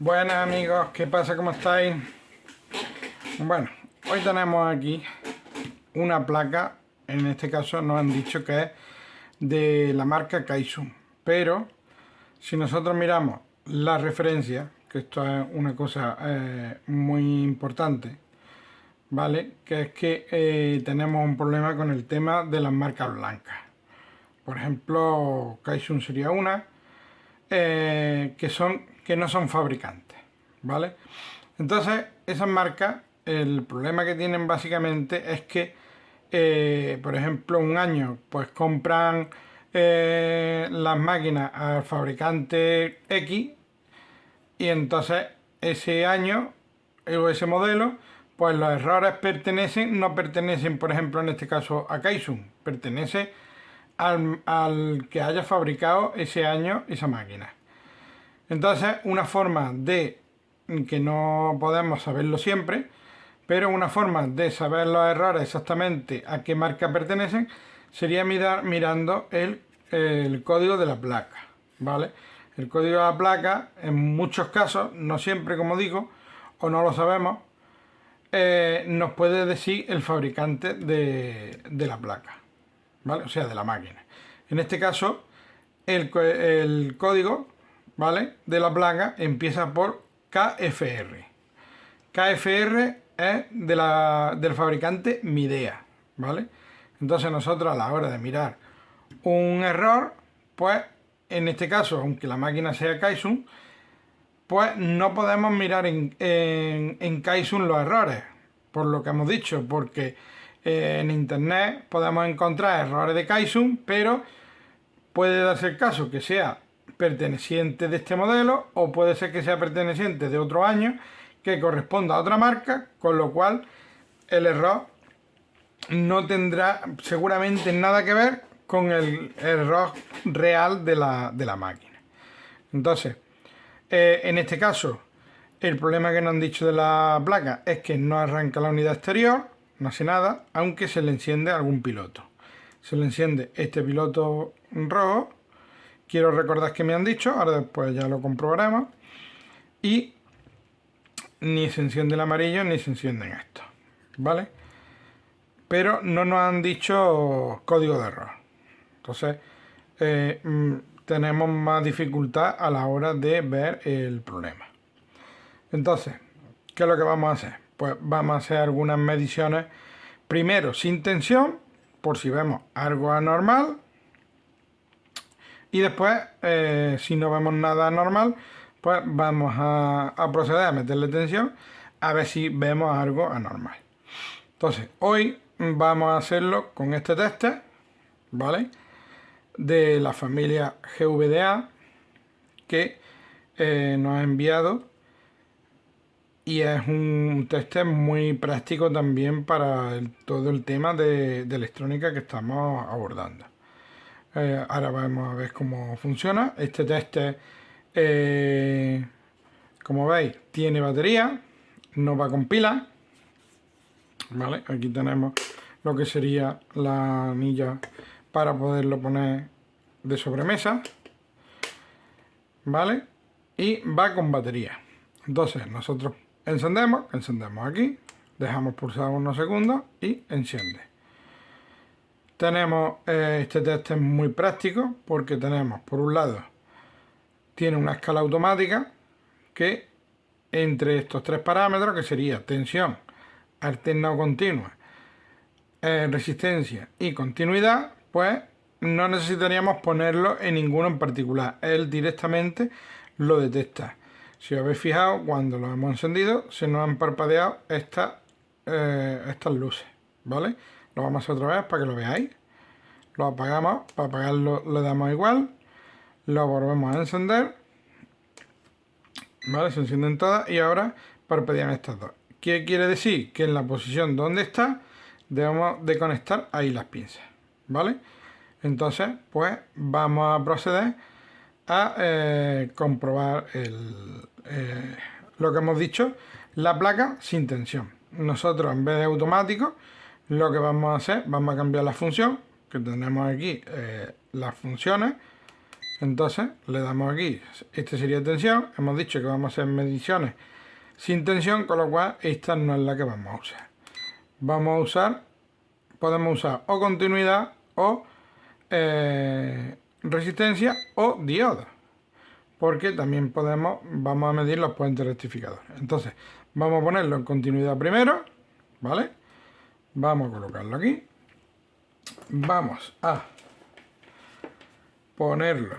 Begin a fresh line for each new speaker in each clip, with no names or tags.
Buenas amigos, ¿qué pasa? ¿Cómo estáis? Bueno, hoy tenemos aquí una placa, en este caso nos han dicho que es de la marca Kaisun, pero si nosotros miramos la referencia, que esto es una cosa muy importante, ¿vale? Que es que tenemos un problema con el tema de las marcas blancas. Por ejemplo, Kaisun sería una, que no son fabricantes, ¿vale? Entonces, esas marcas, el problema que tienen básicamente es que, por ejemplo, un año, pues compran las máquinas al fabricante X y entonces ese año o ese modelo, pues los errores no pertenecen, por ejemplo, en este caso a Kaisun, pertenece al que haya fabricado ese año esa máquina. Entonces, una forma de que no podemos saberlo siempre, pero una forma de saber los errores exactamente a qué marca pertenecen sería mirando el código de la placa, ¿vale? El código de la placa, en muchos casos, no siempre como digo, o no lo sabemos, nos puede decir el fabricante de la placa, ¿vale? O sea, de la máquina. En este caso, el código, ¿vale?, de la placa empieza por KFR. KFR es del fabricante Midea, ¿vale? Entonces nosotros a la hora de mirar un error, pues en este caso, aunque la máquina sea Kaisun, pues no podemos mirar en Kaisun los errores, por lo que hemos dicho, porque en internet podemos encontrar errores de Kaisun, pero puede darse el caso que sea perteneciente de este modelo o puede ser que sea perteneciente de otro año que corresponda a otra marca, con lo cual el error no tendrá seguramente nada que ver con el error real de la máquina. Entonces, en este caso, el problema que nos han dicho de la placa es que no arranca la unidad exterior, no hace nada, aunque se le enciende algún piloto. Se le enciende este piloto rojo. Quiero recordar que me han dicho, ahora después ya lo comprobaremos. Y ni se enciende el amarillo ni se encienden estos, ¿vale? Pero no nos han dicho código de error. Entonces, tenemos más dificultad a la hora de ver el problema. Entonces, ¿qué es lo que vamos a hacer? Pues vamos a hacer algunas mediciones, primero sin tensión, por si vemos algo anormal, y después, si no vemos nada anormal, pues vamos a proceder a meterle tensión a ver si vemos algo anormal. Entonces, hoy vamos a hacerlo con este tester, ¿vale?, de la familia GVDA que nos ha enviado, y es un tester muy práctico también para todo el tema de electrónica que estamos abordando. Ahora vamos a ver cómo funciona. Este tester, como veis, tiene batería, no va con pila, ¿vale? Aquí tenemos lo que sería la anilla para poderlo poner de sobremesa, ¿vale? Y va con batería. Entonces nosotros encendemos aquí, dejamos pulsar unos segundos y enciende. Tenemos este test es muy práctico porque tenemos, por un lado, tiene una escala automática que entre estos tres parámetros, que sería tensión, alterna o continua, resistencia y continuidad, pues no necesitaríamos ponerlo en ninguno en particular. Él directamente lo detecta. Si os habéis fijado, cuando lo hemos encendido, se nos han parpadeado estas luces, ¿vale? Lo vamos a hacer otra vez para que lo veáis. Lo apagamos, para apagarlo le damos igual, lo volvemos a encender, ¿vale? Se encienden todas y ahora parpadean estas dos. ¿Qué quiere decir? Que en la posición donde está debemos de conectar ahí las pinzas, ¿vale? Entonces, pues vamos a proceder a comprobar lo que hemos dicho, la placa sin tensión. Nosotros, en vez de automático, lo que vamos a hacer, vamos a cambiar la función, que tenemos aquí las funciones, Entonces le damos aquí, este sería tensión, hemos dicho que vamos a hacer mediciones sin tensión, con lo cual esta no es la que vamos a usar. Vamos a usar, podemos usar o continuidad o resistencia o dioda, porque también vamos a medir los puentes rectificadores. Entonces vamos a ponerlo en continuidad primero, ¿vale? Vamos a colocarlo aquí, vamos a ponerle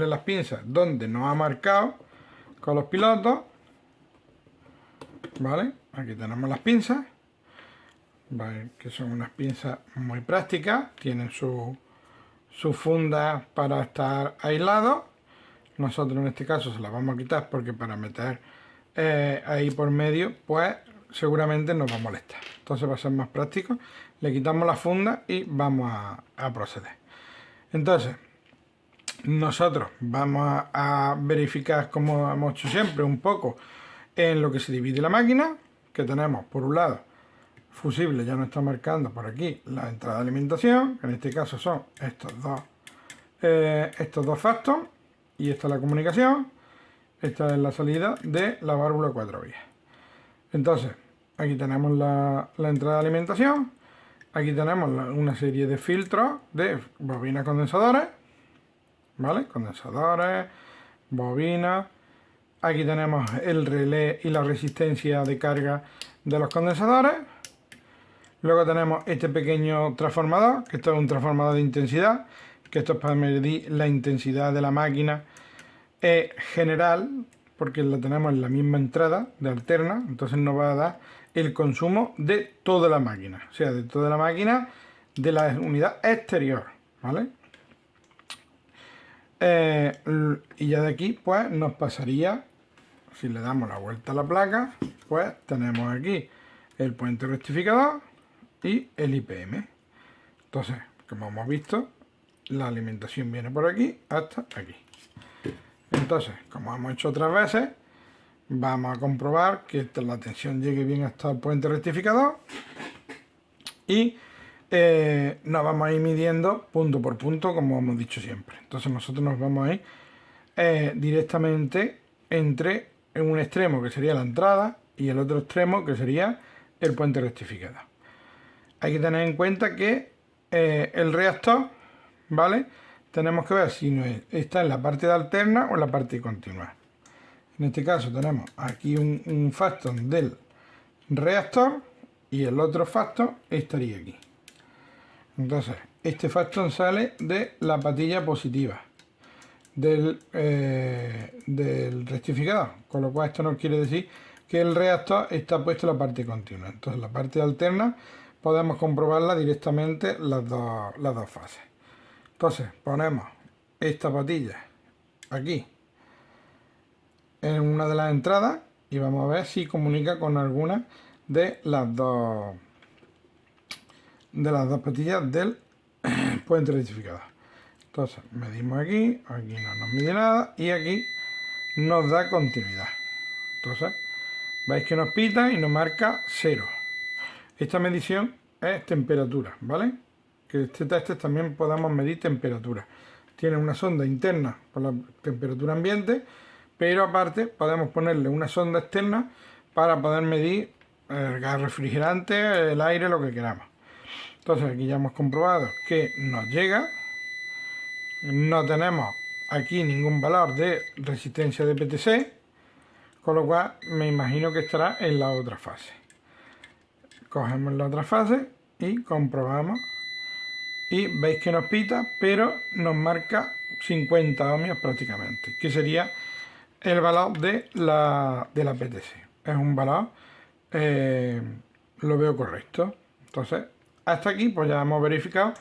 las pinzas donde nos ha marcado con los pilotos, ¿vale? Aquí tenemos las pinzas, ¿vale? Que son unas pinzas muy prácticas, tienen su funda para estar aislados. Nosotros en este caso se las vamos a quitar porque para meter ahí por medio, pues seguramente nos va a molestar. Entonces va a ser más práctico. Le quitamos la funda y vamos a proceder. Entonces, nosotros vamos a verificar, como hemos hecho siempre, un poco en lo que se divide la máquina, que tenemos por un lado fusible, ya nos está marcando por aquí la entrada de alimentación, que en este caso son estos dos factos, y esta es la comunicación, esta es la salida de la válvula 4 vías. Entonces, aquí tenemos la entrada de alimentación, aquí tenemos una serie de filtros de bobinas condensadores, ¿vale? Condensadores, bobinas. Aquí tenemos el relé y la resistencia de carga de los condensadores. Luego tenemos este pequeño transformador, que esto es un transformador de intensidad, que esto es para medir la intensidad de la máquina general, porque la tenemos en la misma entrada de alterna, entonces nos va a dar el consumo de toda la máquina, o sea, de toda la máquina de la unidad exterior, ¿vale? Y ya de aquí pues nos pasaría, si le damos la vuelta a la placa, pues tenemos aquí el puente rectificador y el IPM. Entonces, como hemos visto, la alimentación viene por aquí hasta aquí. Entonces, como hemos hecho otras veces, vamos a comprobar que la tensión llegue bien hasta el puente rectificador y nos vamos a ir midiendo punto por punto, como hemos dicho siempre. Entonces nosotros nos vamos a ir directamente entre un extremo, que sería la entrada, y el otro extremo, que sería el puente rectificador. Hay que tener en cuenta que el reactor, ¿vale? Tenemos que ver si está en la parte de alterna o en la parte de continua. En este caso tenemos aquí un factor del reactor y el otro factor estaría aquí. Entonces, este factor sale de la patilla positiva del rectificador, con lo cual esto nos quiere decir que el reactor está puesto en la parte continua. Entonces, la parte alterna podemos comprobarla directamente las dos fases. Entonces, ponemos esta patilla aquí en una de las entradas y vamos a ver si comunica con alguna de las dos patillas del puente rectificador. Entonces medimos aquí no nos mide nada y aquí nos da continuidad. Entonces veis que nos pita y nos marca 0. Esta medición es temperatura, ¿vale? Que este test también podamos medir temperatura. Tiene una sonda interna por la temperatura ambiente, pero aparte podemos ponerle una sonda externa para poder medir el gas refrigerante, el aire, lo que queramos. Entonces aquí ya hemos comprobado que nos llega. No tenemos aquí ningún valor de resistencia de PTC, con lo cual me imagino que estará en la otra fase. Cogemos la otra fase y comprobamos. Y veis que nos pita, pero nos marca 50 ohmios prácticamente, que sería el valor de la PTC. Es un valor, lo veo correcto. Entonces, hasta aquí pues ya hemos verificado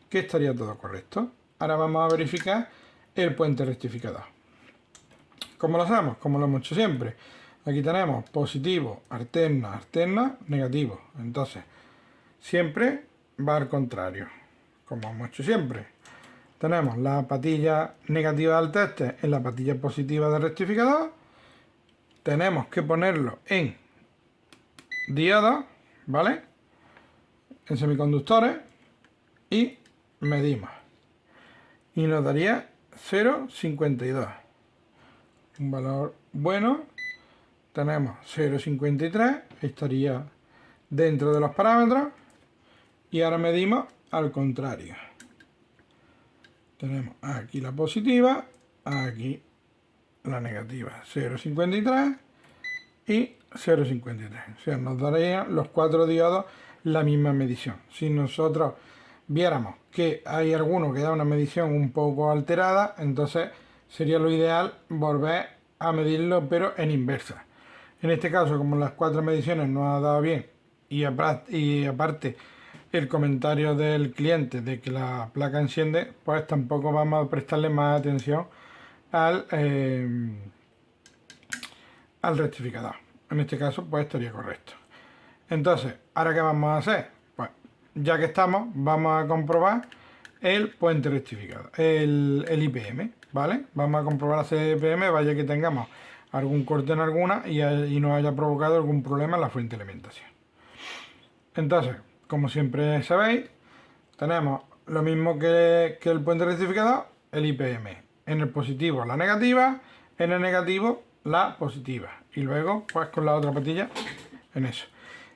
que estaría todo correcto. Ahora vamos a verificar el puente rectificador. ¿Cómo lo hacemos? Como lo hemos hecho siempre. Aquí tenemos positivo, alterna, alterna, negativo. Entonces, siempre va al contrario, como hemos hecho siempre. Tenemos la patilla negativa del teste en la patilla positiva del rectificador. Tenemos que ponerlo en diodos, ¿vale? En semiconductores y medimos. y nos daría 0,52. Un valor bueno. Tenemos 0,53, estaría dentro de los parámetros. Y ahora medimos al contrario. Tenemos aquí la positiva, aquí la negativa, 0,53 y 0,53. O sea, nos darían los 4 diodos la misma medición. Si nosotros viéramos que hay alguno que da una medición un poco alterada, entonces sería lo ideal volver a medirlo, pero en inversa. En este caso, como las 4 mediciones no ha dado bien y aparte el comentario del cliente de que la placa enciende, pues tampoco vamos a prestarle más atención al rectificador. En este caso, pues estaría correcto. Entonces, ¿ahora qué vamos a hacer? Pues ya que estamos, vamos a comprobar el puente rectificador, el IPM, ¿vale? Vamos a comprobar la IPM, vaya que tengamos algún corte en alguna y nos haya provocado algún problema en la fuente de alimentación. Entonces, como siempre sabéis, tenemos lo mismo que el puente rectificador, el IPM. En el positivo la negativa, en el negativo la positiva. Y luego, pues con la otra patilla en eso.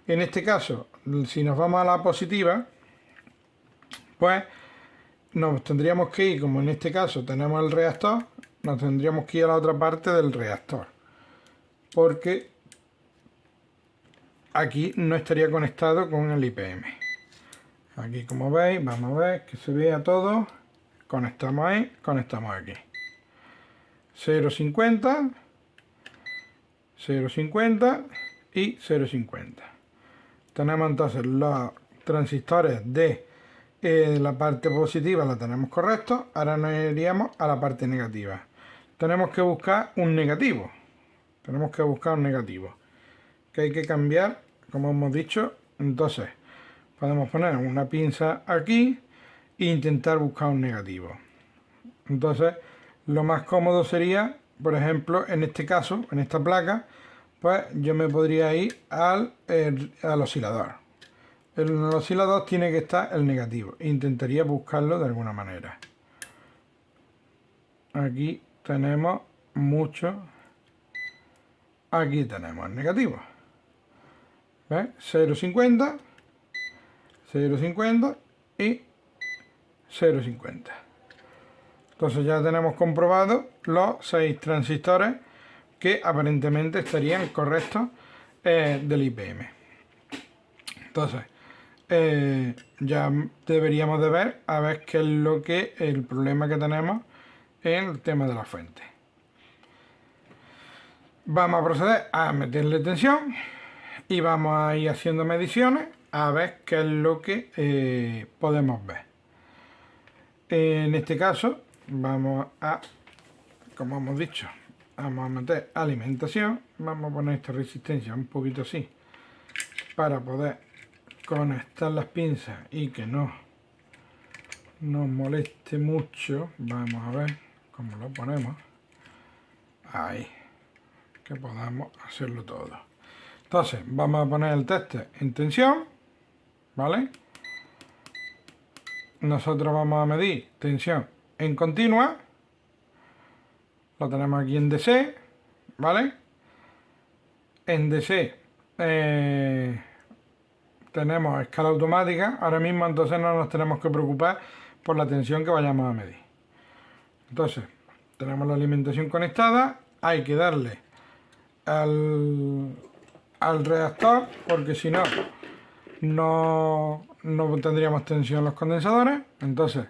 En este caso, si nos vamos a la positiva, pues nos tendríamos que ir, como en este caso tenemos el reactor, nos tendríamos que ir a la otra parte del reactor. Porque aquí no estaría conectado con el IPM. Aquí, como veis, vamos a ver que se vea todo. Conectamos ahí, conectamos aquí. 0,50, 0,50 y 0,50. Tenemos entonces los transistores de la parte positiva, la tenemos correcto. Ahora nos iríamos a la parte negativa. Tenemos que buscar un negativo. Tenemos que buscar un negativo. Que hay que cambiar, como hemos dicho. Entonces, podemos poner una pinza aquí e intentar buscar un negativo. Entonces, lo más cómodo sería, por ejemplo, en este caso, en esta placa, pues yo me podría ir al oscilador. En el oscilador tiene que estar el negativo. Intentaría buscarlo de alguna manera. Aquí tenemos mucho. Aquí tenemos el negativo. ¿Ves? 0,50, 0,50 y 0,50. Entonces ya tenemos comprobado los 6 transistores que aparentemente estarían correctos del IPM. Entonces, ya deberíamos de ver a ver qué es lo que el problema que tenemos en el tema de la fuente. Vamos a proceder a meterle tensión y vamos a ir haciendo mediciones a ver qué es lo que podemos ver. En este caso vamos a, como hemos dicho, vamos a meter alimentación. Vamos a poner esta resistencia un poquito así para poder conectar las pinzas y que no nos moleste mucho. Vamos a ver cómo lo ponemos. Ahí, que podamos hacerlo todo. Entonces vamos a poner el tester en tensión, ¿vale? Nosotros vamos a medir tensión en continua. Lo tenemos aquí en DC, ¿vale? En DC tenemos escala automática. Ahora mismo entonces no nos tenemos que preocupar por la tensión que vayamos a medir. Entonces, tenemos la alimentación conectada. Hay que darle al reactor, porque si no, no tendríamos tensión en los condensadores. Entonces,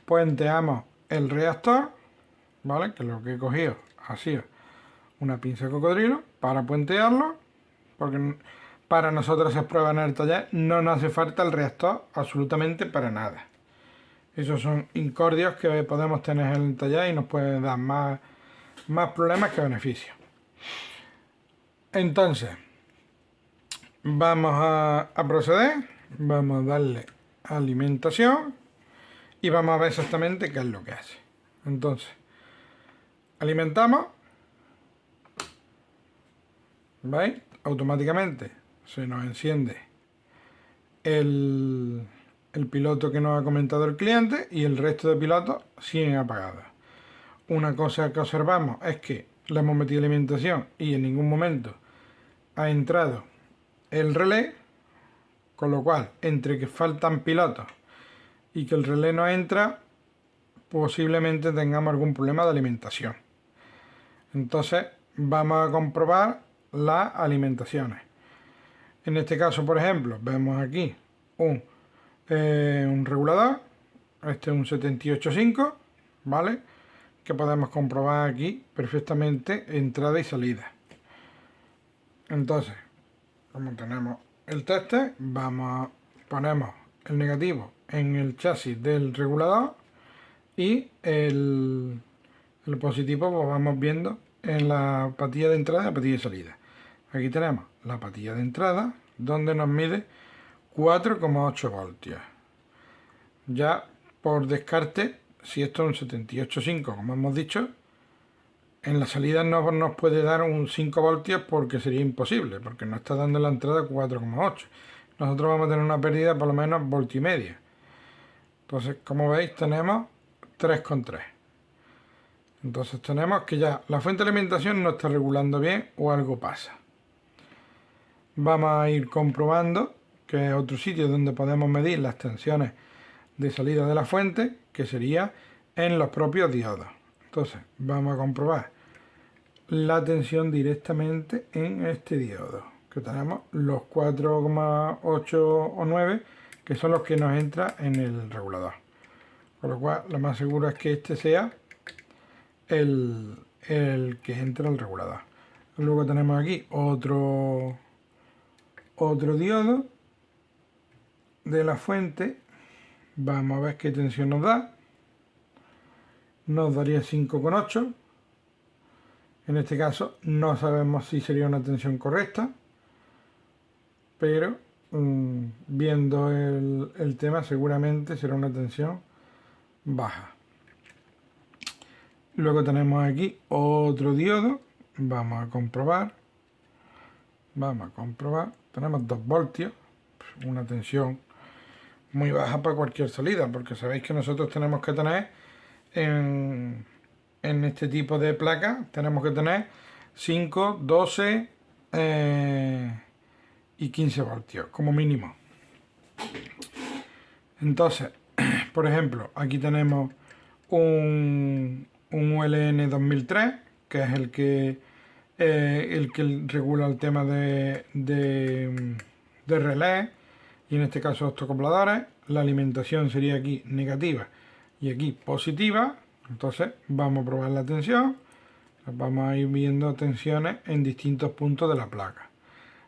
puenteamos el reactor, ¿vale? Que lo que he cogido ha sido una pinza de cocodrilo para puentearlo, porque para nosotros hacer pruebas en el taller no nos hace falta el reactor absolutamente para nada. Esos son incordios que podemos tener en el taller y nos pueden dar más problemas que beneficios. Entonces, vamos a proceder, vamos a darle alimentación y vamos a ver exactamente qué es lo que hace. Entonces, alimentamos, ¿veis? Automáticamente se nos enciende el el piloto que nos ha comentado el cliente y el resto de pilotos siguen apagados. Una cosa que observamos es que le hemos metido alimentación y en ningún momento ha entrado el relé, con lo cual entre que faltan pilotos y que el relé no entra, posiblemente tengamos algún problema de alimentación. Entonces vamos a comprobar las alimentaciones. En este caso, por ejemplo, vemos aquí un regulador, este es un 785, ¿vale? Que podemos comprobar aquí perfectamente entrada y salida. Entonces, como tenemos el tester, ponemos el negativo en el chasis del regulador y el positivo pues vamos viendo en la patilla de entrada y la patilla de salida. Aquí tenemos la patilla de entrada donde nos mide 4,8 voltios. Ya por descarte, si esto es un 78,5 como hemos dicho, en la salida no nos puede dar un 5 voltios porque sería imposible, porque nos está dando la entrada 4,8. Nosotros vamos a tener una pérdida por lo menos voltio y medio. Entonces, como veis, tenemos 3,3. Entonces tenemos que ya la fuente de alimentación no está regulando bien o algo pasa. Vamos a ir comprobando que es otro sitio donde podemos medir las tensiones de salida de la fuente, que sería en los propios diodos. Entonces vamos a comprobar la tensión directamente en este diodo, que tenemos los 4,8 o 9, que son los que nos entran en el regulador. Con lo cual lo más seguro es que este sea el que entra al regulador. Luego tenemos aquí otro diodo de la fuente. Vamos a ver qué tensión nos da. Nos daría 5,8. En este caso no sabemos si sería una tensión correcta, pero viendo el tema seguramente será una tensión baja. Luego tenemos aquí otro diodo. Vamos a comprobar. Tenemos 2 voltios, una tensión muy baja para cualquier salida, porque sabéis que nosotros tenemos que tener en este tipo de placas, tenemos que tener 5, 12 y 15 voltios como mínimo. Entonces, por ejemplo, aquí tenemos un ULN 2003, que es el que regula el tema de relés, y en este caso octocopladores. La alimentación sería aquí negativa y aquí positiva. Entonces vamos a probar la tensión. Vamos a ir viendo tensiones en distintos puntos de la placa.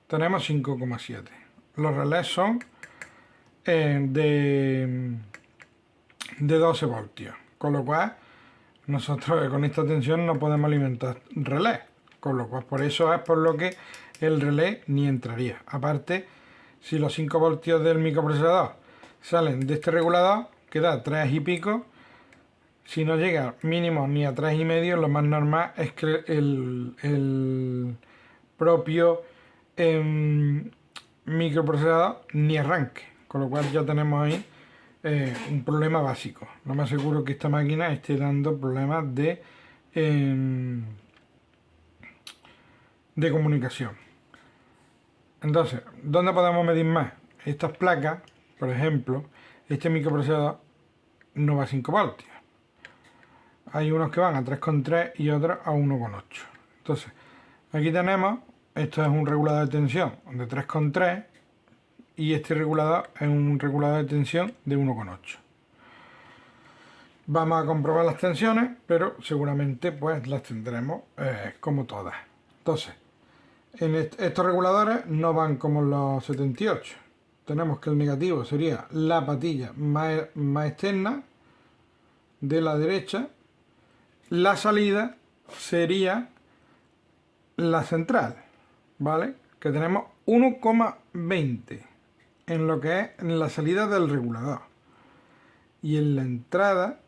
Tenemos 5,7. Los relés son de 12 voltios, con lo cual nosotros con esta tensión no podemos alimentar relés, con lo cual por eso es por lo que el relé ni entraría. Aparte, si los 5 voltios del microprocesador salen de este regulador, que da 3 y pico, si no llega mínimo ni a 3,5, lo más normal es que el propio microprocesador ni arranque, con lo cual ya tenemos ahí un problema básico. Lo más seguro que esta máquina esté dando problemas de comunicación. Entonces, ¿dónde podemos medir más? Estas placas, por ejemplo, este microprocesador no va a 5 voltios. Hay unos que van a 3,3 y otros a 1,8. Entonces, aquí tenemos, esto es un regulador de tensión de 3,3 y este regulador es un regulador de tensión de 1,8. Vamos a comprobar las tensiones, pero seguramente pues las tendremos como todas. Entonces, estos reguladores no van como los 78. Tenemos que el negativo sería la patilla más externa de la derecha. La salida sería la central, ¿vale? Que tenemos 1,20 en lo que es en la salida del regulador. Y en la entrada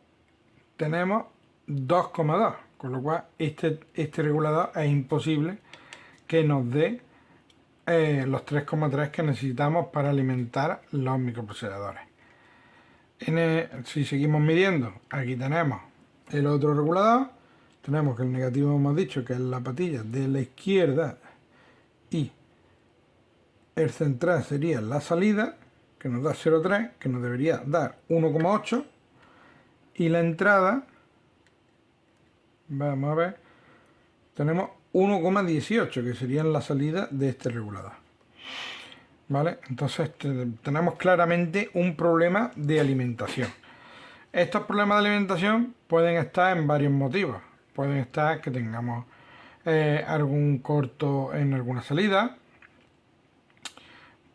tenemos 2,2, con lo cual este regulador es imposible que nos dé los 3,3 que necesitamos para alimentar los microprocesadores. Si seguimos midiendo, aquí tenemos el otro regulador. Tenemos que el negativo hemos dicho que es la patilla de la izquierda y el central sería la salida, que nos da 0,3, que nos debería dar 1,8. Y la entrada, vamos a ver, tenemos 1,18, que serían la salida de este regulador. ¿Vale? Entonces tenemos claramente un problema de alimentación. Estos problemas de alimentación pueden estar en varios motivos. Pueden estar que tengamos algún corto en alguna salida.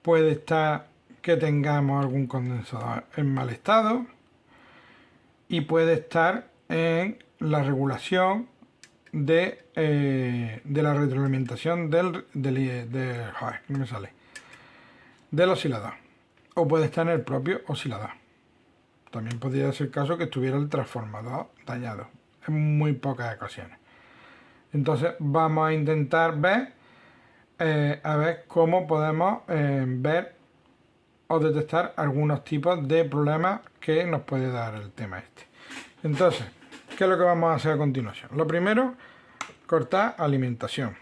Puede estar que tengamos algún condensador en mal estado. Y puede estar en la regulación de la retroalimentación no me sale, del oscilador. O puede estar en el propio oscilador. También podría ser el caso que estuviera el transformador dañado. En muy pocas ocasiones. Entonces vamos a intentar ver a ver cómo podemos ver o detectar algunos tipos de problemas que nos puede dar el tema este. Entonces, ¿qué es lo que vamos a hacer a continuación? Lo primero, cortar alimentación.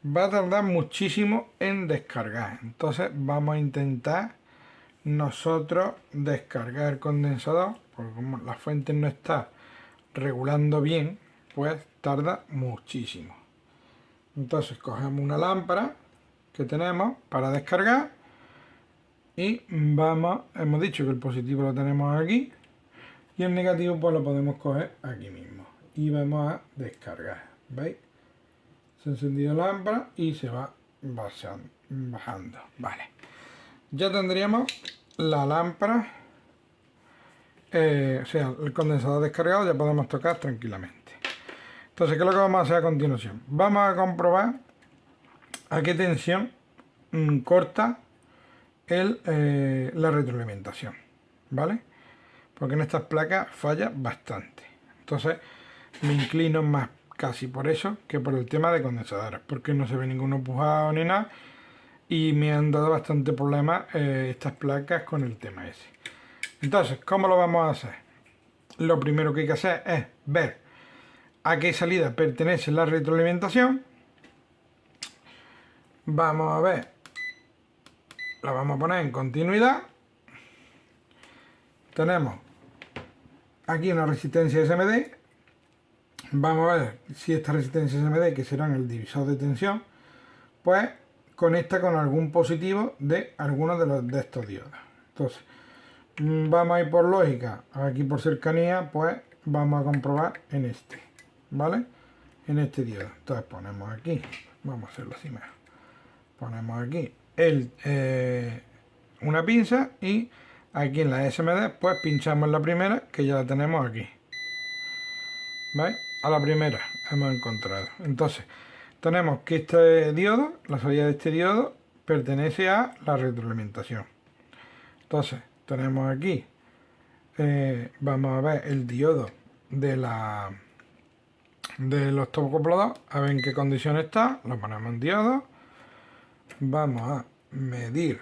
Va a tardar muchísimo en descargar. Entonces vamos a intentar nosotros descargar el condensador, porque como la fuente no está regulando bien, pues tarda muchísimo. Entonces cogemos una lámpara que tenemos para descargar y hemos dicho que el positivo lo tenemos aquí y el negativo pues lo podemos coger aquí mismo y vamos a descargar. ¿Veis? Se ha encendido la lámpara y se va bajando. Vale. Ya tendríamos la lámpara, o sea, el condensador descargado, ya podemos tocar tranquilamente. Entonces, ¿qué es lo que vamos a hacer a continuación? Vamos a comprobar a qué tensión corta la retroalimentación, ¿vale? Porque en estas placas falla bastante. Entonces, me inclino más casi por eso que por el tema de condensadores, porque no se ve ninguno pujado ni nada y me han dado bastante problemas estas placas con el tema ese. Entonces, ¿cómo lo vamos a hacer? Lo primero que hay que hacer es ver a qué salida pertenece la retroalimentación. Vamos a ver, la vamos a poner en continuidad. Tenemos aquí una resistencia SMD. Vamos a ver si esta resistencia SMD, que será en el divisor de tensión, pues conecta con algún positivo de alguno de estos diodos. Entonces, vamos a ir por lógica, aquí por cercanía, pues vamos a comprobar en este, ¿vale? En este diodo. Entonces ponemos aquí, vamos a hacerlo así mejor. Ponemos aquí una pinza y aquí en la SMD, pues pinchamos la primera, que ya la tenemos aquí. ¿Veis? A la primera hemos encontrado. Entonces, tenemos que este diodo, la salida de este diodo, pertenece a la retroalimentación. Entonces, tenemos aquí, vamos a ver el diodo de los topocopladores, a ver en qué condición está, lo ponemos en diodo, vamos a medir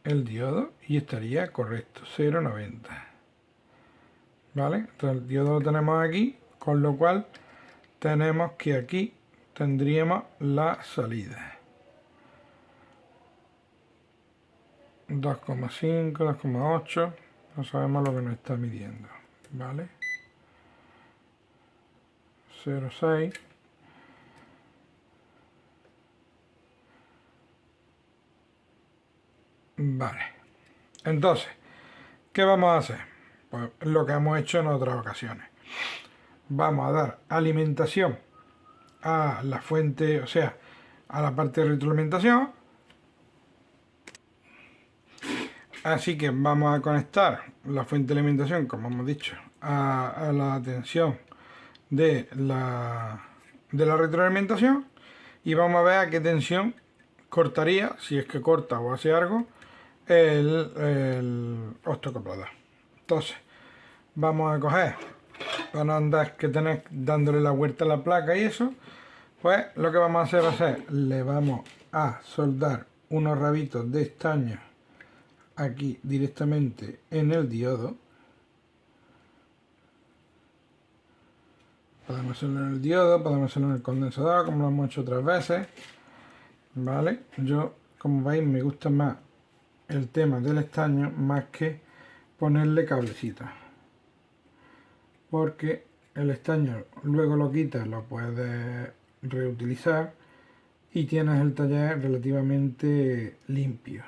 el diodo y estaría correcto, 0,90. ¿Vale? Entonces el diodo lo tenemos aquí, con lo cual tenemos que aquí tendríamos la salida. 2,5, 2,8, no sabemos lo que nos está midiendo, ¿vale? 0,6. Vale. Entonces, ¿qué vamos a hacer? Pues lo que hemos hecho en otras ocasiones. Vamos a dar alimentación a la fuente, o sea, a la parte de retroalimentación. Así que vamos a conectar la fuente de alimentación, como hemos dicho, a la tensión de la retroalimentación y vamos a ver a qué tensión cortaría, si es que corta o hace algo, el octocoplador. Entonces, vamos a coger, para no andar que tener dándole la vuelta a la placa y eso, pues lo que vamos a hacer va a ser, le vamos a soldar unos rabitos de estaño aquí directamente en el diodo. Podemos hacerlo en el diodo, podemos hacerlo en el condensador, como lo hemos hecho otras veces. ¿Vale? Yo, como veis, me gusta más el tema del estaño más que ponerle cablecitos. Porque el estaño luego lo quitas, lo puedes reutilizar y tienes el taller relativamente limpio.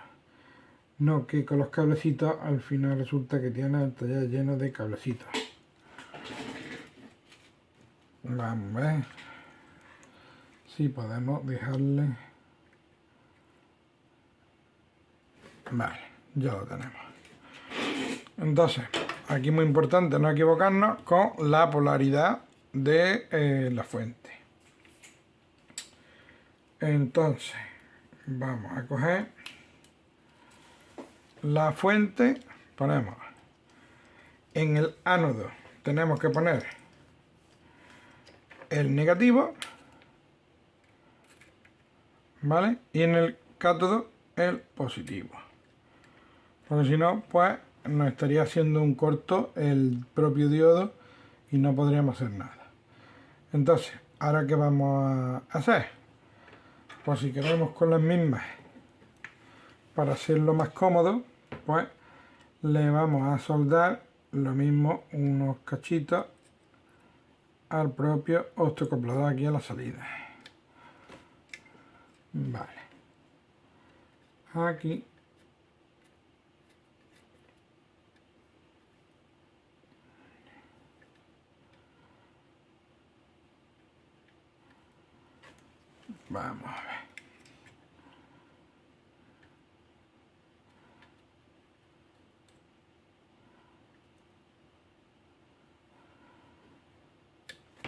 No que con los cablecitos al final resulta que tienes el taller lleno de cablecitos. Vamos a ver si podemos dejarle. Vale, ya lo tenemos. Entonces, aquí muy importante no equivocarnos con la polaridad de la fuente. Entonces, vamos a coger la fuente, ponemos en el ánodo, tenemos que poner el negativo, ¿vale? Y en el cátodo el positivo. Porque si no, pues nos estaría haciendo un corto el propio diodo y no podríamos hacer nada. Entonces, ¿ahora qué vamos a hacer? Pues si queremos con las mismas, para hacerlo más cómodo, pues le vamos a soldar lo mismo, unos cachitos al propio optocoplador aquí a la salida. Vale. Aquí. Vamos a ver.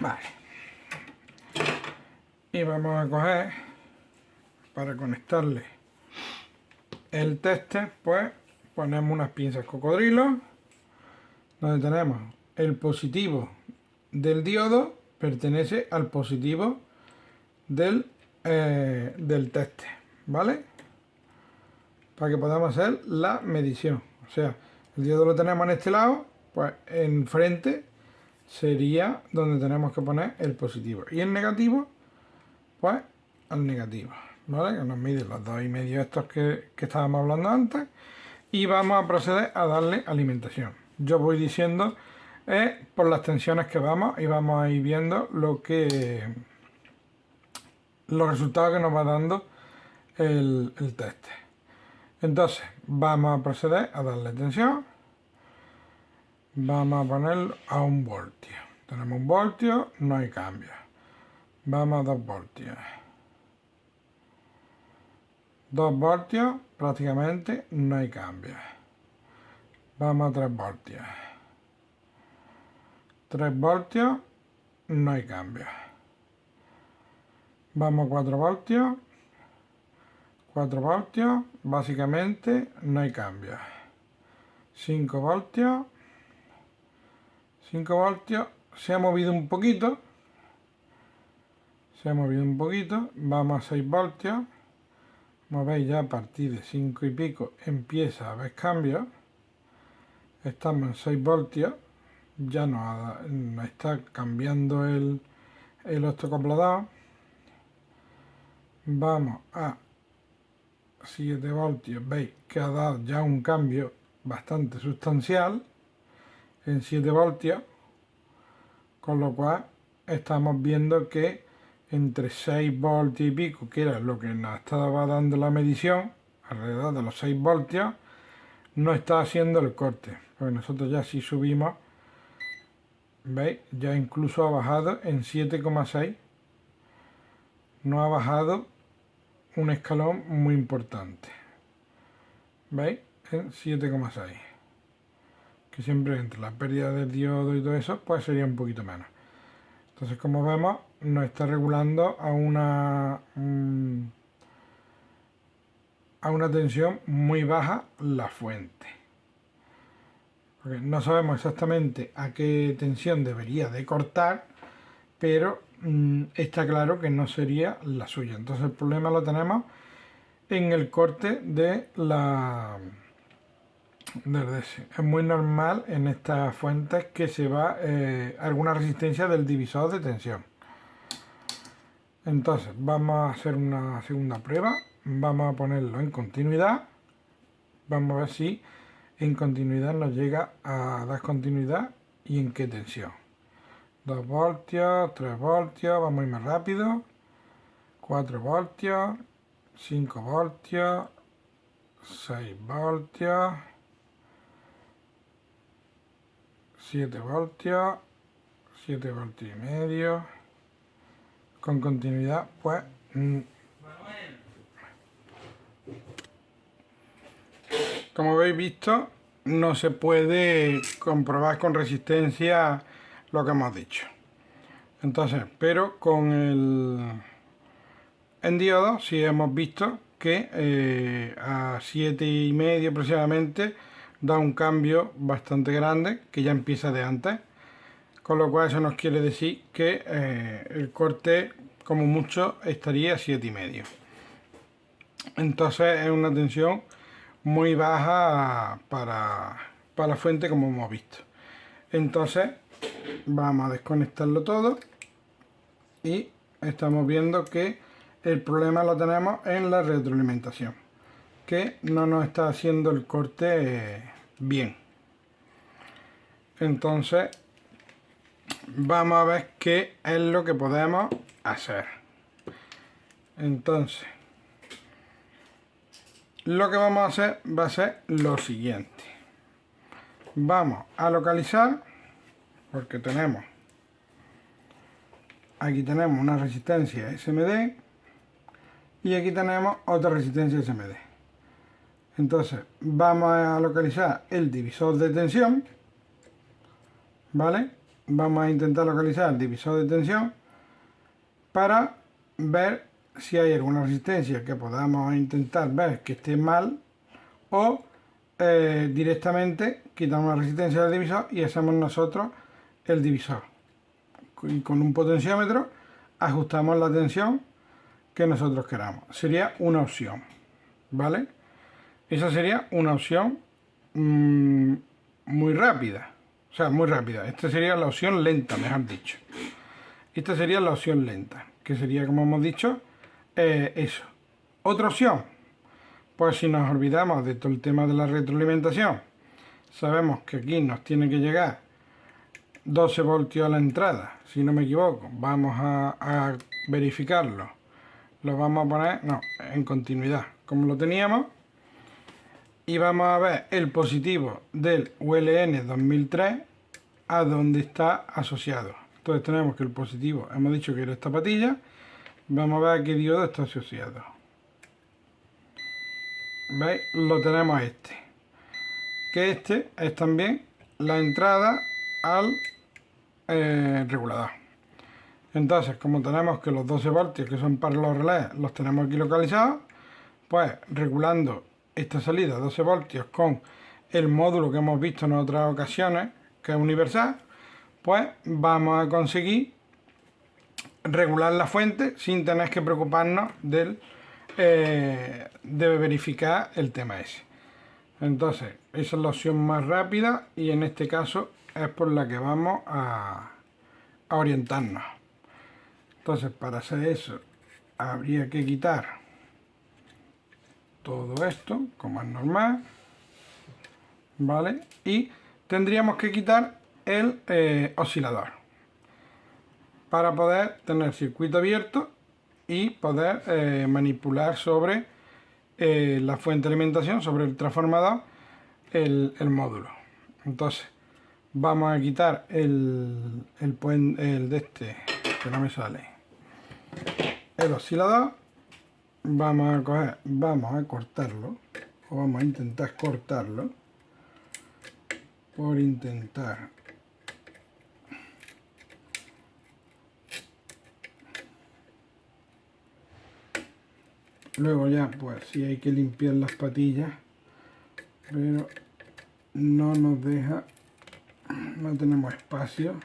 Vale. Y vamos a coger, para conectarle el tester, pues ponemos unas pinzas cocodrilo, donde tenemos el positivo del diodo, pertenece al positivo del tester, ¿vale? Para que podamos hacer la medición. O sea, el diodo lo tenemos en este lado, pues enfrente sería donde tenemos que poner el positivo. Y el negativo, pues al negativo, ¿vale? Que nos mide los 2,5 estos que estábamos hablando antes. Y vamos a proceder a darle alimentación. Yo voy diciendo por las tensiones que vamos y vamos a ir viendo los resultados que nos va dando el test. Entonces, vamos a proceder a darle tensión. Vamos a ponerlo a 1 voltio. Tenemos 1 voltio, no hay cambio. Vamos a 2 voltios. 2 voltios, prácticamente no hay cambio. Vamos a 3 voltios. 3 voltios, no hay cambio. Vamos a 4 voltios. 4 voltios, básicamente no hay cambio. 5 voltios. 5 voltios, se ha movido un poquito. Vamos a 6 voltios. Como veis, ya a partir de 5 y pico empieza a haber cambios. Estamos en 6 voltios. Ya nos está cambiando el optocoplador. Vamos a 7 voltios. Veis que ha dado ya un cambio bastante sustancial en 7 voltios. Con lo cual estamos viendo que entre 6 voltios y pico, que era lo que nos estaba dando la medición, alrededor de los 6 voltios, no está haciendo el corte. Porque nosotros ya si subimos, ¿veis? Ya incluso ha bajado en 7,6. No ha bajado un escalón muy importante. ¿Veis? En 7,6. Que siempre entre la pérdida del diodo y todo eso, pues sería un poquito menos. Entonces, como vemos, nos está regulando a una tensión muy baja la fuente. Porque no sabemos exactamente a qué tensión debería de cortar, pero está claro que no sería la suya. Entonces el problema lo tenemos en el corte de la del DC. Es muy normal en estas fuentes que se va alguna resistencia del divisor de tensión. Entonces vamos a hacer una segunda prueba. Vamos a ponerlo en continuidad. Vamos a ver si en continuidad nos llega a dar continuidad y en qué tensión. 2 voltios, 3 voltios, vamos a ir más rápido. 4 voltios, 5 voltios, 6 voltios, 7 voltios, 7 voltios y medio. Con continuidad, pues como habéis visto, no se puede comprobar con resistencia lo que hemos dicho. Entonces, pero con en diodo sí hemos visto que a 7,5 aproximadamente da un cambio bastante grande que ya empieza de antes, con lo cual eso nos quiere decir que el corte como mucho estaría a 7,5. Entonces es una tensión muy baja para la fuente, como hemos visto. Entonces vamos a desconectarlo todo y estamos viendo que el problema lo tenemos en la retroalimentación, que no nos está haciendo el corte bien. Entonces vamos a ver qué es lo que podemos hacer. Entonces lo que vamos a hacer va a ser lo siguiente. Vamos a localizar, porque aquí tenemos una resistencia SMD y aquí tenemos otra resistencia SMD. Entonces vamos a localizar el divisor de tensión, ¿vale? Vamos a intentar localizar el divisor de tensión para ver si hay alguna resistencia que podamos intentar ver que esté mal, o directamente quitamos la resistencia del divisor y hacemos nosotros el divisor. Y con un potenciómetro ajustamos la tensión que nosotros queramos. Sería una opción, ¿vale? Esa sería una opción muy rápida. O sea, muy rápida. Esta sería la opción lenta, mejor dicho. Esta sería la opción lenta, que sería, como hemos dicho, eso. Otra opción, pues si nos olvidamos de todo el tema de la retroalimentación, sabemos que aquí nos tiene que llegar 12 voltios a la entrada, si no me equivoco. Vamos a verificarlo. Lo vamos a poner, no, en continuidad, como lo teníamos. Y vamos a ver el positivo del ULN 2003 a donde está asociado. Entonces tenemos que el positivo, hemos dicho que era esta patilla. Vamos a ver a qué diodo está asociado. ¿Veis? Lo tenemos este. Que este es también la entrada al regulador. Entonces, como tenemos que los 12 voltios que son para los relés los tenemos aquí localizados, pues regulando esta salida 12 voltios con el módulo que hemos visto en otras ocasiones, que es universal, pues vamos a conseguir regular la fuente sin tener que preocuparnos de verificar el tema ese. Entonces, esa es la opción más rápida y en este caso es por la que vamos a orientarnos. Entonces, para hacer eso habría que quitar todo esto, como es normal, ¿vale? Y tendríamos que quitar el oscilador para poder tener circuito abierto y poder manipular sobre la fuente de alimentación, sobre el transformador, el módulo. Entonces vamos a quitar el de este, que no me sale, el oscilador. Vamos a cortarlo, o vamos a intentar cortarlo, por intentar. Luego ya, pues sí hay que limpiar las patillas, pero no nos deja, no tenemos espacio.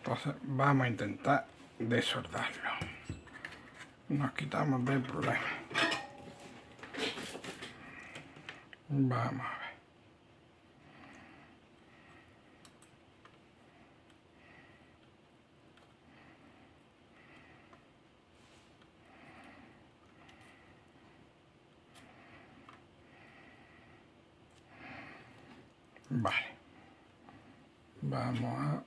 Entonces vamos a intentar desoldarlo. Nos quitamos del problema. Vamos a ver. Vale. Vamos a...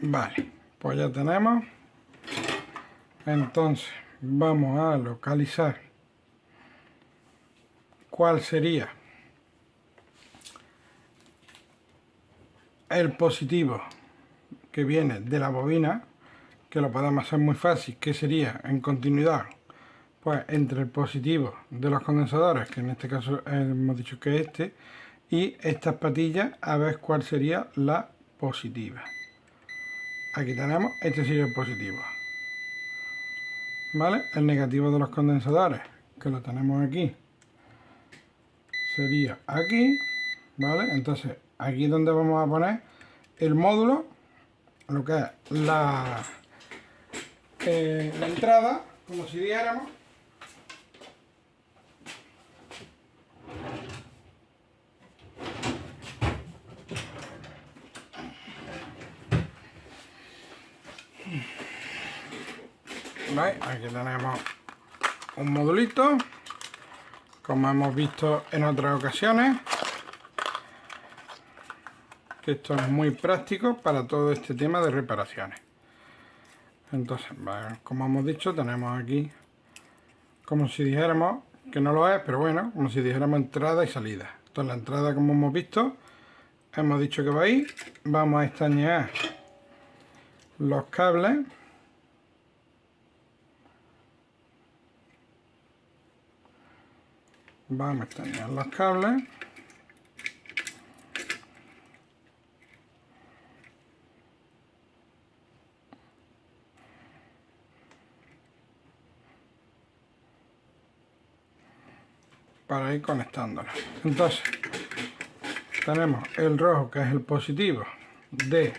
Vale, pues ya tenemos. Entonces vamos a localizar cuál sería el positivo que viene de la bobina, que lo podemos hacer muy fácil, que sería en continuidad pues entre el positivo de los condensadores, que en este caso hemos dicho que este, y estas patillas, a ver cuál sería la positiva. Aquí tenemos, este sería el positivo, ¿vale? El negativo de los condensadores, que lo tenemos aquí, sería aquí, ¿vale? Entonces, aquí donde vamos a poner el módulo, lo que es la entrada, como si dijéramos. ¿Veis? Aquí tenemos un modulito, como hemos visto en otras ocasiones, que esto es muy práctico para todo este tema de reparaciones. Entonces, como hemos dicho, tenemos aquí, como si dijéramos, que no lo es, pero bueno, como si dijéramos entrada y salida. Entonces la entrada, como hemos visto, hemos dicho que va ahí. Vamos a estañear los cables. Vamos a estañear los cables. Para ir conectándolos. Entonces, tenemos el rojo, que es el positivo de,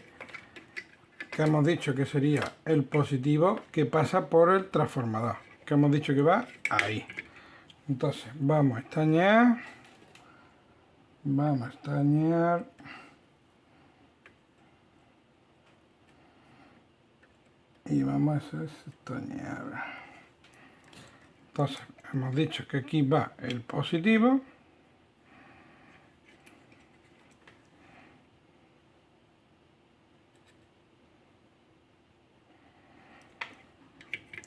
que hemos dicho que sería el positivo que pasa por el transformador, que hemos dicho que va ahí. Entonces vamos a estañear, y vamos a hacer estañear. Entonces hemos dicho que aquí va el positivo,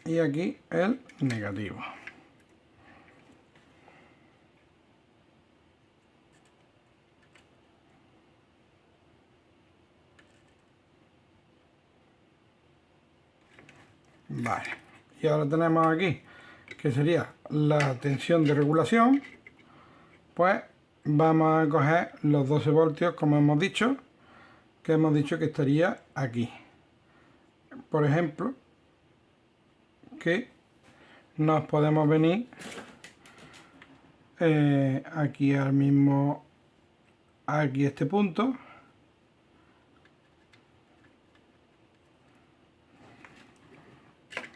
y aquí el negativo. Vale, y ahora tenemos aquí, que sería la tensión de regulación. Pues vamos a coger los 12 voltios, como hemos dicho, que estaría aquí. Por ejemplo, que nos podemos venir aquí al mismo, aquí este punto,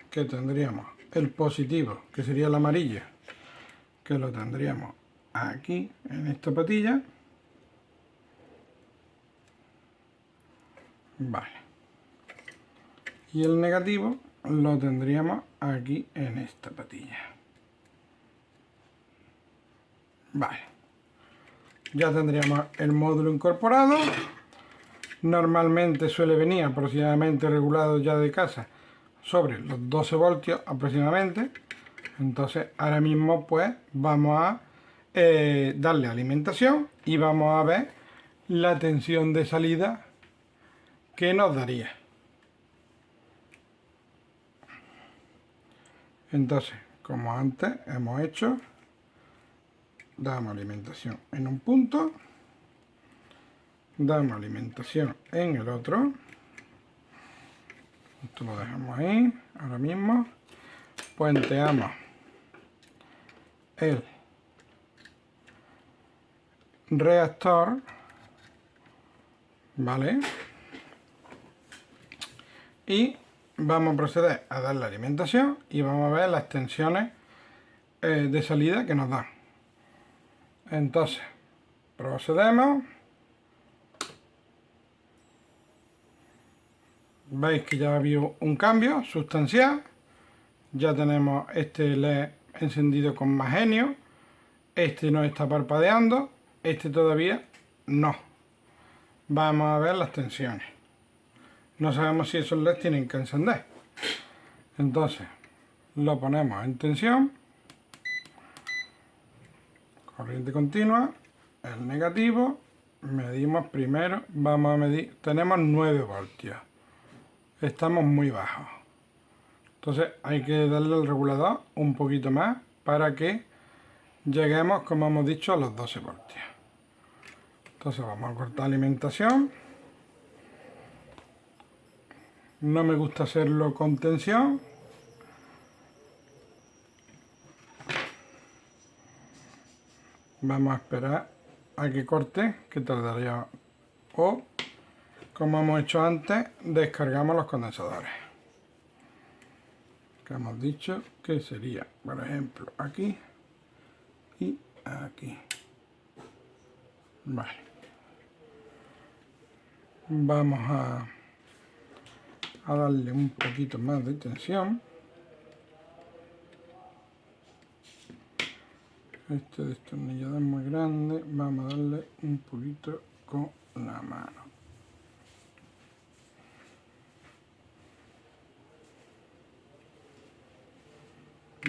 que tendríamos el positivo, que sería el amarillo, que lo tendríamos aquí en esta patilla. Vale, y el negativo lo tendríamos aquí en esta patilla. Vale, ya tendríamos el módulo incorporado. Normalmente suele venir aproximadamente regulado ya de casa sobre los 12 voltios aproximadamente. Entonces ahora mismo pues vamos a darle alimentación y vamos a ver la tensión de salida que nos daría. Entonces, como antes hemos hecho, damos alimentación en un punto, damos alimentación en el otro. Esto lo dejamos ahí. Ahora mismo puenteamos el reactor, ¿vale? Y vamos a proceder a dar la alimentación y vamos a ver las tensiones de salida que nos dan. Entonces, procedemos. Veis que ya ha habido un cambio sustancial. Ya tenemos este LED encendido con magnesio. Este no está parpadeando. Este todavía no. Vamos a ver las tensiones. No sabemos si esos LEDs tienen que encender. Entonces, lo ponemos en tensión. Corriente continua. El negativo. Medimos primero. Vamos a medir. Tenemos 9 voltios. Estamos muy bajos. Entonces hay que darle al regulador un poquito más para que lleguemos, como hemos dicho, a los 12 voltios. Entonces vamos a cortar alimentación. No me gusta hacerlo con tensión. Vamos a esperar a que corte, que tardaría. O, como hemos hecho antes, descargamos los condensadores. Que hemos dicho que sería, por ejemplo, aquí y aquí. Vale. Vamos a darle un poquito más de tensión. Este destornillador es muy grande, vamos a darle un poquito con la mano.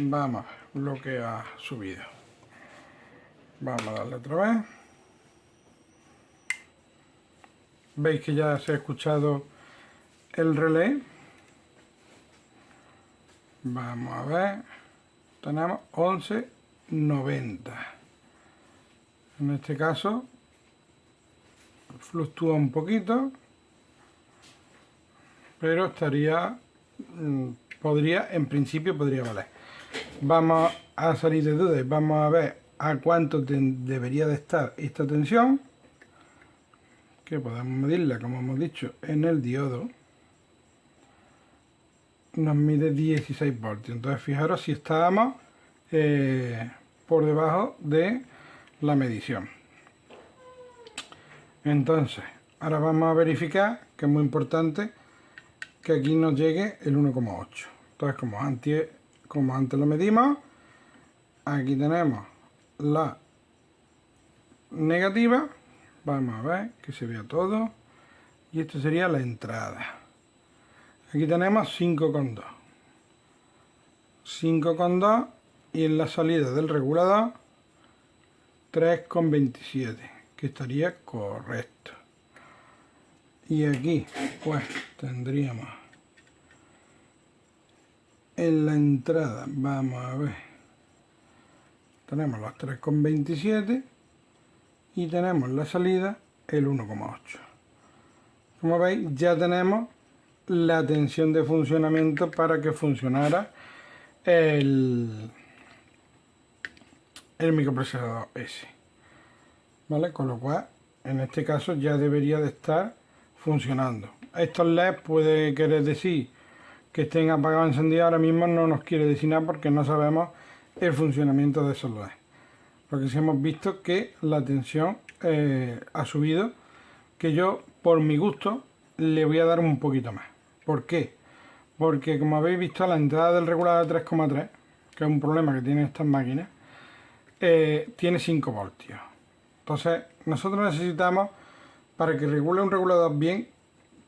Vamos a ver lo que ha subido. Vamos a darle otra vez. Veis que ya se ha escuchado el relé. Vamos a ver. Tenemos 11,90. En este caso fluctúa un poquito, pero estaría, en principio podría valer. Vamos a salir de dudas, vamos a ver a cuánto debería de estar esta tensión, que podemos medirla, como hemos dicho, en el diodo. Nos mide 16 voltios. Entonces fijaros si estábamos por debajo de la medición. Entonces, ahora vamos a verificar, que es muy importante, que aquí nos llegue el 1,8. Entonces, como antes lo medimos, aquí tenemos la negativa. Vamos a ver que se vea todo. Y esto sería la entrada. Aquí tenemos 5,2. 5,2 y en la salida del regulador 3,27, que estaría correcto. Y aquí pues tendríamos en la entrada, vamos a ver, tenemos los 3,27 y tenemos la salida el 1,8. Como veis, ya tenemos la tensión de funcionamiento para que funcionara el microprocesador ese, ¿vale? Con lo cual, en este caso ya debería de estar funcionando. Estos LEDs puede querer decir que estén apagados o encendidos. Ahora mismo no nos quiere decir nada porque no sabemos el funcionamiento de esos LEDs. Porque sí hemos visto que la tensión ha subido, que yo, por mi gusto, le voy a dar un poquito más. ¿Por qué? Porque como habéis visto, la entrada del regulador de 3,3, que es un problema que tienen estas máquinas, tiene 5 voltios. Entonces, nosotros necesitamos, para que regule un regulador bien,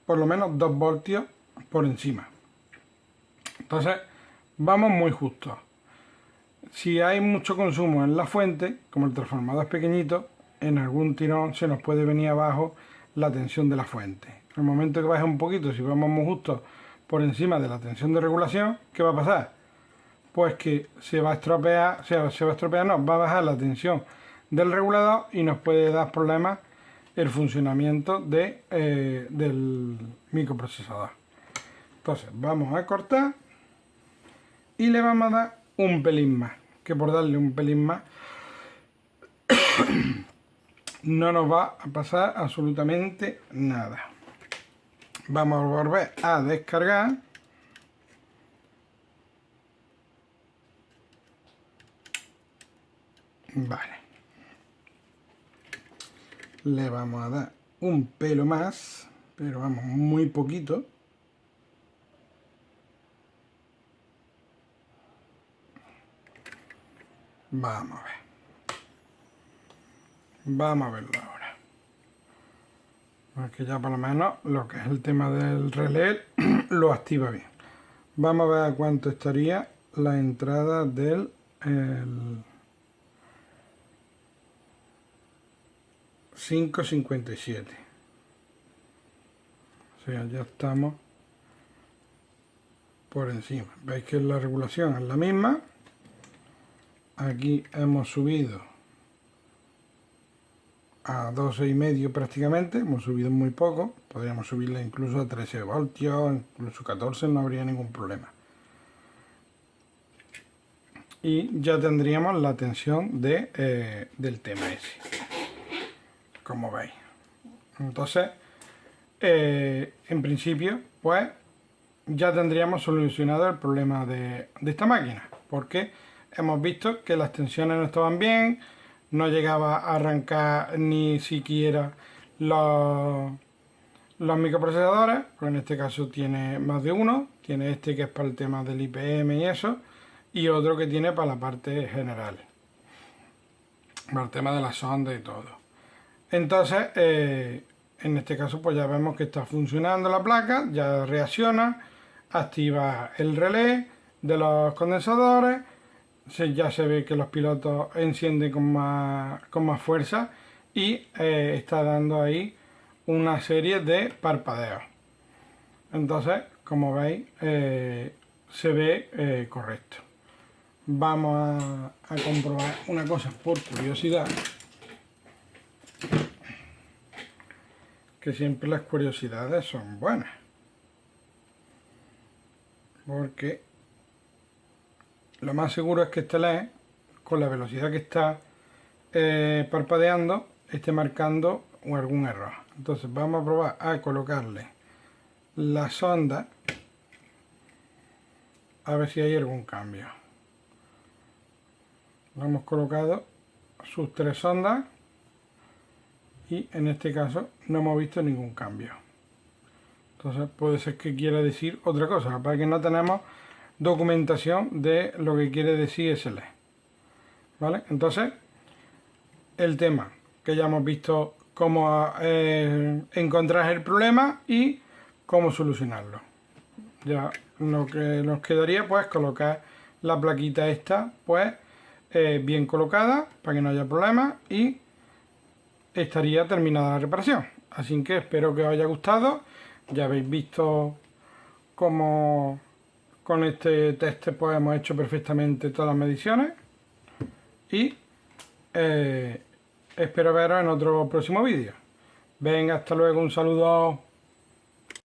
por lo menos 2 voltios por encima. Entonces vamos muy justos. Si hay mucho consumo en la fuente, como el transformador es pequeñito, en algún tirón se nos puede venir abajo la tensión de la fuente. En el momento que baje un poquito, si vamos muy justos por encima de la tensión de regulación, ¿qué va a pasar? Pues que se va a estropear, no, va a bajar la tensión del regulador y nos puede dar problemas el funcionamiento del microprocesador. Entonces vamos a cortar y le vamos a dar un pelín más, que por darle un pelín más no nos va a pasar absolutamente nada. Vamos a volver a descargar. Vale. Le vamos a dar un pelo más, pero vamos, muy poquito. Vamos a ver. Vamos a verlo ahora. Porque ya por lo menos lo que es el tema del relé lo activa bien. Vamos a ver a cuánto estaría la entrada del 5,57. O sea, ya estamos por encima. Veis que la regulación es la misma. Aquí hemos subido a 12,5 prácticamente, hemos subido muy poco, podríamos subirle incluso a 13 voltios, incluso 14, no habría ningún problema. Y ya tendríamos la tensión del TMS, como veis. Entonces, en principio, pues ya tendríamos solucionado el problema de esta máquina, porque hemos visto que las tensiones no estaban bien, no llegaba a arrancar ni siquiera los microprocesadores, pues en este caso tiene más de uno, tiene este que es para el tema del IPM y eso, y otro que tiene para la parte general, para el tema de la sonda y todo. Entonces, en este caso pues ya vemos que está funcionando la placa, ya reacciona, activa el relé de los condensadores, ya se ve que los pilotos encienden con más fuerza y está dando ahí una serie de parpadeos. Entonces, como veis, se ve correcto. Vamos a comprobar una cosa por curiosidad, que siempre las curiosidades son buenas, porque lo más seguro es que este LED, con la velocidad que está parpadeando, esté marcando algún error. Entonces vamos a probar a colocarle la sonda a ver si hay algún cambio. Hemos colocado sus 3 sondas y en este caso no hemos visto ningún cambio. Entonces puede ser que quiera decir otra cosa, para que no tenemos documentación de lo que quiere decir ese LED. ¿Vale? Entonces, el tema que ya hemos visto cómo encontrar el problema y cómo solucionarlo. Ya lo que nos quedaría pues colocar la plaquita esta pues bien colocada para que no haya problemas y estaría terminada la reparación. Así que espero que os haya gustado. Ya habéis visto cómo con este test pues hemos hecho perfectamente todas las mediciones y espero veros en otro próximo vídeo. Venga, hasta luego, un saludo.